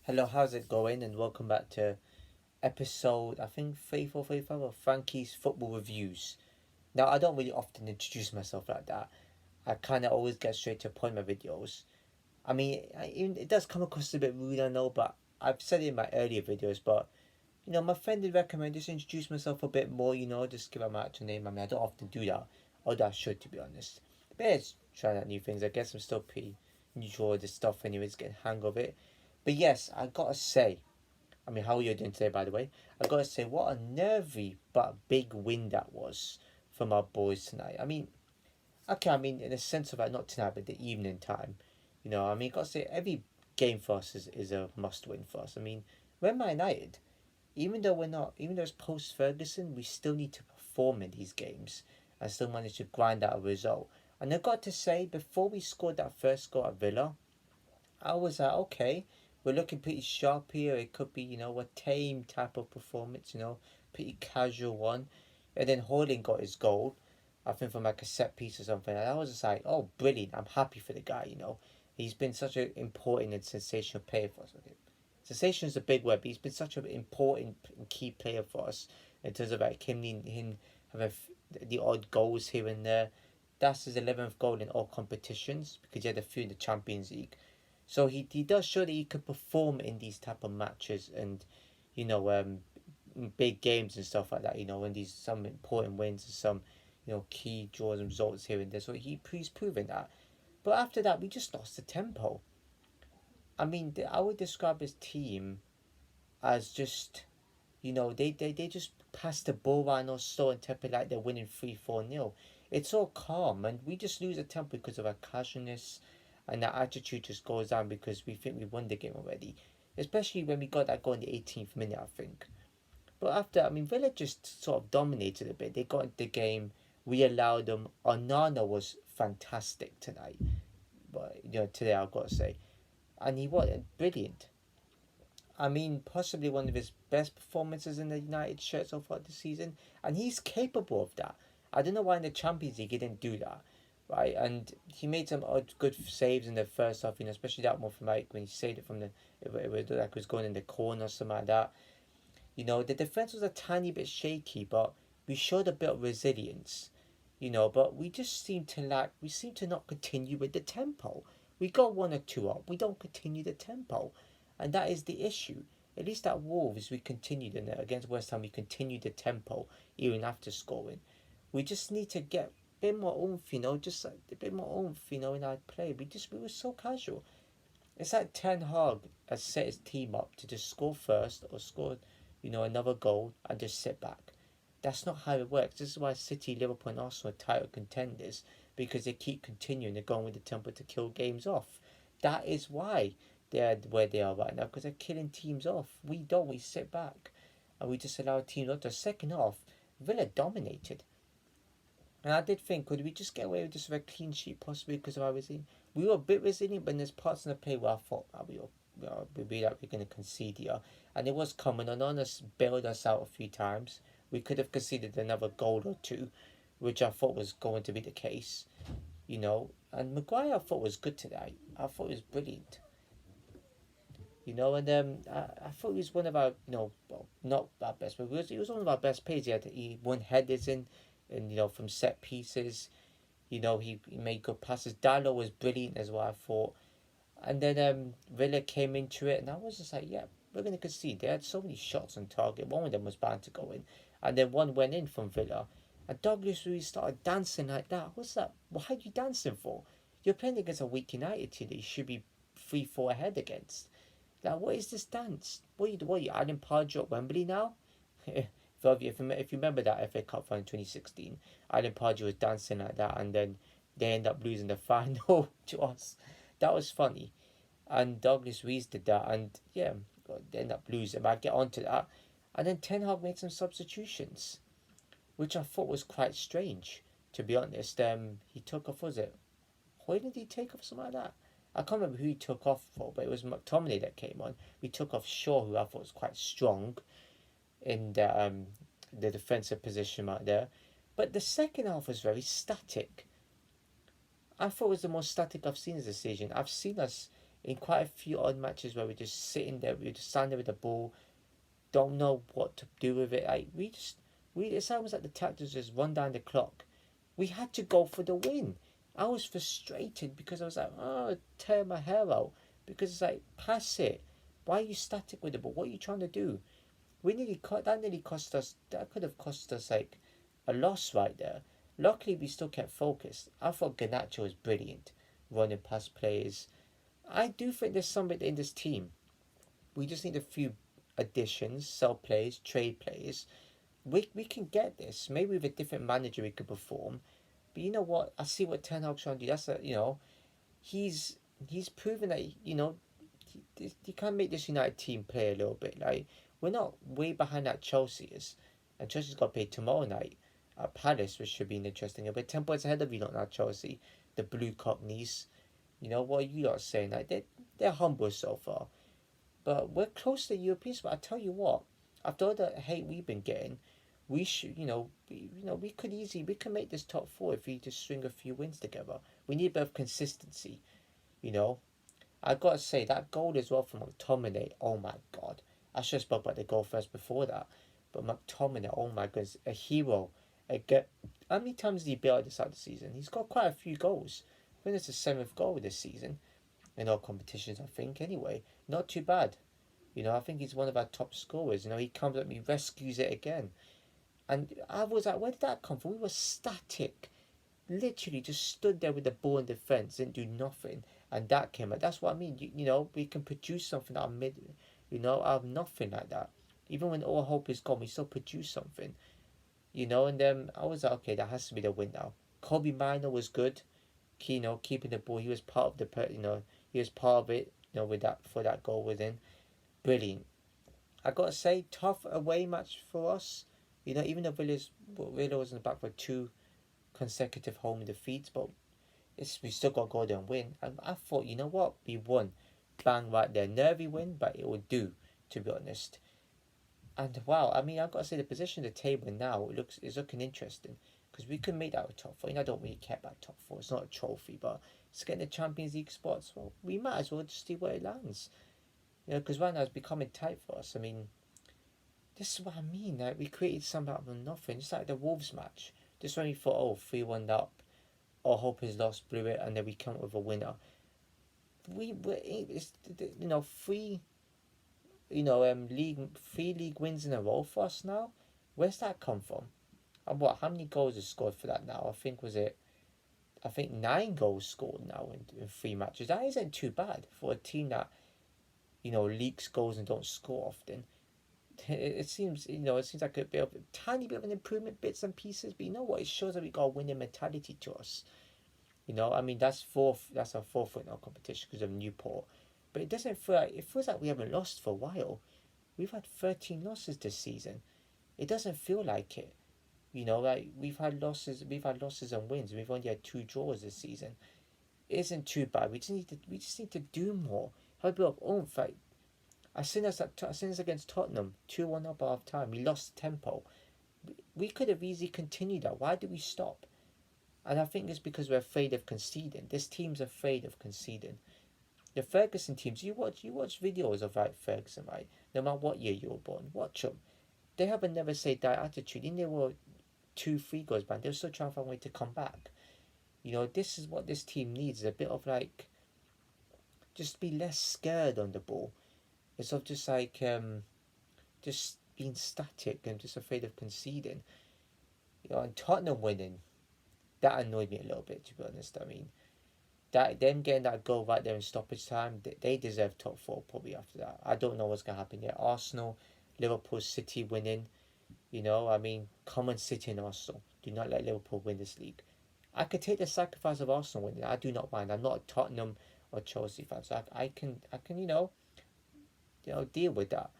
Hello, how's it going? And welcome back to episode, I think, 34, 35 of Frankie's Football Reviews. Now, I don't really often introduce myself like that. I kind of always get straight to the point in my videos. I mean, it does come across a bit rude, I know, but I've said it in my earlier videos. But, my friend did recommend just introduce myself a bit more, just give out my actual name. I mean, I don't often do that, although I should, to be honest. But yeah, it's trying out new things. I guess I'm still pretty neutral with this stuff, anyways, getting hang of it. But yes, I gotta say, I mean, how are you doing today, by the way? I gotta say, what a nervy but big win that was from our boys tonight. I mean, okay, I mean, in a sense of like, not tonight, but the evening time. I mean, gotta say, every game for us is a must win for us. I mean, we're Man United. Even though it's post Ferguson, we still need to perform in these games and still manage to grind out a result. And I got to say, before we scored that first goal at Villa, I was like, okay, we're looking pretty sharp here. It could be, a tame type of performance, pretty casual one. And then Hoyland got his goal, I think from like a set piece or something. And I was just like, oh, brilliant. I'm happy for the guy. He's been such an important and sensational player for us. Okay. Sensation is a big word, but he's been such an important and key player for us in terms of like him having the odd goals here and there. That's his 11th goal in all competitions because he had a few in the Champions League. So he does show that he could perform in these type of matches and you know um big games and stuff like that. When these some important wins and some key draws and results here and there. So he's proven that. But after that, we just lost the tempo. I mean, I would describe his team as just they just pass the ball around or so and tempo like they're winning 3-4-0. It's all calm and we just lose the tempo because of our casualness and that attitude just goes down because we think we won the game already. Especially when we got that goal in the 18th minute, I think. But after, I mean, Villa just sort of dominated a bit. They got into the game. We allowed them. Onana was fantastic tonight. But, today I've got to say. And he was brilliant. I mean, possibly one of his best performances in the United shirt so far this season. And he's capable of that. I don't know why in the Champions League he didn't do that. Right, and he made some odd good saves in the first half, especially that one from like when he saved it from it was like it was going in the corner or something like that. The defense was a tiny bit shaky, but we showed a bit of resilience. But we seem to not continue with the tempo. We got one or two up, we don't continue the tempo, and that is the issue. At least at Wolves, we continued in it. Against West Ham, we continued the tempo even after scoring. We just need to get a bit more oomph, just like a bit more oomph, in our play. We were so casual. It's like Ten Hag has set his team up to just score first or score, another goal and just sit back. That's not how it works. This is why City, Liverpool, and Arsenal are title contenders because they keep continuing. They're going with the tempo to kill games off. That is why they're where they are right now because they're killing teams off. We don't. We sit back and we just allow teams off. The second half, Villa dominated. And I did think, could we just get away with just a clean sheet possibly because of our resilient? We were a bit resilient, but there's parts in the play where I thought we're going to concede here. And it was coming on us, bailed us out a few times. We could have conceded another goal or two, which I thought was going to be the case. And Maguire I thought was good today. I thought he was brilliant. And I thought he was one of our, well, not our best, but he was one of our best players. He won headers in, and from set pieces. He made good passes. Dallo was brilliant as well, I thought. And then Villa came into it, and I was just like, yeah, we're going to concede. They had so many shots on target. One of them was bound to go in. And then one went in from Villa. And Douglas Luiz started dancing like that. What's that? What are you dancing for? You're playing against a weak United team that you should be 3-4 ahead against. Like, what is this dance? What are you adding Pardew at Wembley now? If you remember that FA Cup final in 2016, Alan Pardew was dancing like that, and then they end up losing the final to us. That was funny, and Douglas Luiz did that, and yeah, they end up losing. But I get onto that, and then Ten Hag made some substitutions, which I thought was quite strange, to be honest. He took off, was it? Why did he take off something like that? I can't remember who he took off for, but it was McTominay that came on. We took off Shaw, who I thought was quite strong in the defensive position right there. But the second half was very static. I thought it was the most static I've seen as a season. I've seen us, in quite a few odd matches where we're just sitting there, we're just standing there with the ball, don't know what to do with it. Like it's almost like the tactics just run down the clock. We had to go for the win. I was frustrated because I was like, oh, tear my hair out. Because it's like, pass it. Why are you static with the ball? What are you trying to do? That nearly cost us. That could have cost us like a loss right there. Luckily, we still kept focused. I thought Garnacho was brilliant, running past players. I do think there's something in this team. We just need a few additions, sell players, trade players. We can get this. Maybe with a different manager we could perform. But you know what? I see what Ten Hag's trying to do. He's proven that he can make this United team play a little bit. Like, we're not way behind that Chelsea is, and Chelsea's got paid tomorrow night at Palace, which should be interesting. But 10 points ahead of you, not Chelsea, the Blue Cockneys. What are you lot saying? Like, they're humble so far, but we're close to the European spot. I tell you what, after all the hate we've been getting, we should, we can make this top four if we just string a few wins together. We need a bit of consistency, you know. I gotta say that goal as well from McTominay. Oh my god, I should have spoke about the goal first before that. But McTominay, oh my goodness, a hero. How many times did he build this out of the season? He's got quite a few goals. I think it's the seventh goal this season in all competitions. I think anyway, not too bad. I think he's one of our top scorers. He comes at me, rescues it again. And I was like, where did that come from? We were static. Literally just stood there with the ball in defence, didn't do nothing. And that came out. That's what I mean. We can produce something out of out of nothing like that. Even when all hope is gone, we still produce something. And then I was like, okay, that has to be the win now. Kobe Mino was good. Keeping the ball. He was part of he was part of it, with that, for that goal within. Brilliant. I gotta say, tough away match for us. Even though Villa was in the back for two consecutive home defeats, but we still got to go there and win. And I thought, you know what, we won, bang right there. Nervy win, but it would do, to be honest. And wow, I mean, I've got to say the position of the table now is looking interesting because we can make that a top four. I don't really care about top four. It's not a trophy, but it's getting the Champions League spots. Well, we might as well just see where it lands. Because right now it's becoming tight for us. I mean, this is what I mean. Like, we created something out of nothing. It's like the Wolves match. Just when we thought, 3-1 up, or hope is lost, blew it, and then we come up with a winner. It's three league wins in a row for us now. Where's that come from? And how many goals are scored for that now? I think 9 goals scored now in 3 matches. That isn't too bad for a team that leaks goals and don't score often. It seems like a tiny bit of an improvement, bits and pieces. But you know what? It shows that we got a winning mentality to us. I mean, that's our fourth in our competition because of Newport. But it feels like we haven't lost for a while. We've had 13 losses this season. It doesn't feel like it. Like we've had losses and wins. We've only had 2 draws this season. It isn't too bad. We just need to do more. Have a bit of oomph. Like, I seen us against Tottenham, 2-1 up at half time. We lost tempo. We could have easily continued that. Why did we stop? And I think it's because we're afraid of conceding. This team's afraid of conceding. The Ferguson teams, you watch videos of Ferguson, right? No matter what year you were born, watch them. They have a never say die attitude. Even they were 2-3 goals back, they're still trying to find a way to come back. This is what this team needs. A bit of just be less scared on the ball. Instead of just just being static and just afraid of conceding. And Tottenham winning, that annoyed me a little bit, to be honest. I mean, them getting that goal right there in stoppage time, they deserve top 4 probably after that. I don't know what's going to happen yet. Arsenal, Liverpool, City winning. I mean, come on, City and Arsenal. Do not let Liverpool win this league. I could take the sacrifice of Arsenal winning. I do not mind. I'm not a Tottenham or Chelsea fan, so I can deal with that.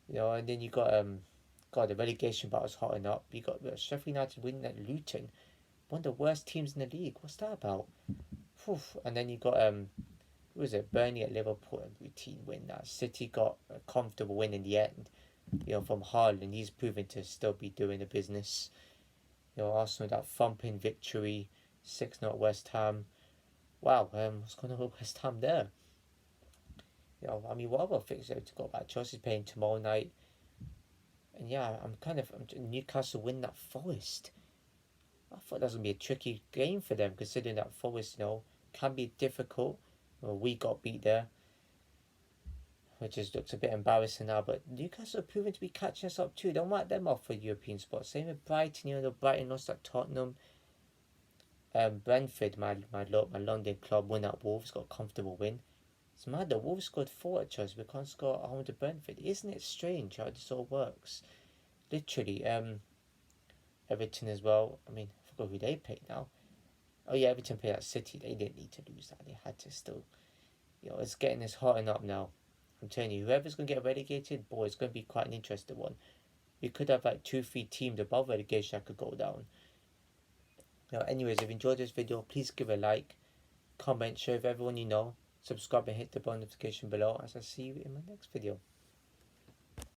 And then you got the relegation battle's hotting up. You got Sheffield United winning at Luton, one of the worst teams in the league. What's that about? And then you got who was it? Burnley at Liverpool, a routine win. That City got a comfortable win in the end. From Haaland, he's proven to still be doing the business. Arsenal that thumping victory, 6-0 at West Ham. Wow, what's going on with West Ham there? You know, I mean, what other things are to go about? Chelsea's playing tomorrow night. And yeah, Newcastle win that Forest. I thought that was going to be a tricky game for them, considering that Forest, can be difficult. Well, we got beat there, which just looks a bit embarrassing now. But Newcastle are proving to be catching us up too. Don't mark them off for European spots. Same with Brighton. Brighton lost at Tottenham. Brentford, my London club, won at Wolves, got a comfortable win. It's mad that Wolves scored 4 at Chelsea. We can't score at home to Brentford. Isn't it strange how this all works? Literally, Everton as well. I mean, I forgot who they played now. Oh yeah, Everton played at City. They didn't need to lose that. They had to still. It's getting this hotting up now. I'm telling you, whoever's going to get relegated, boy, it's going to be quite an interesting one. We could have like 2-3 teams above relegation that could go down. Anyways, if you enjoyed this video, please give a like, comment, share with everyone you know, subscribe and hit the bell notification below as I see you in my next video.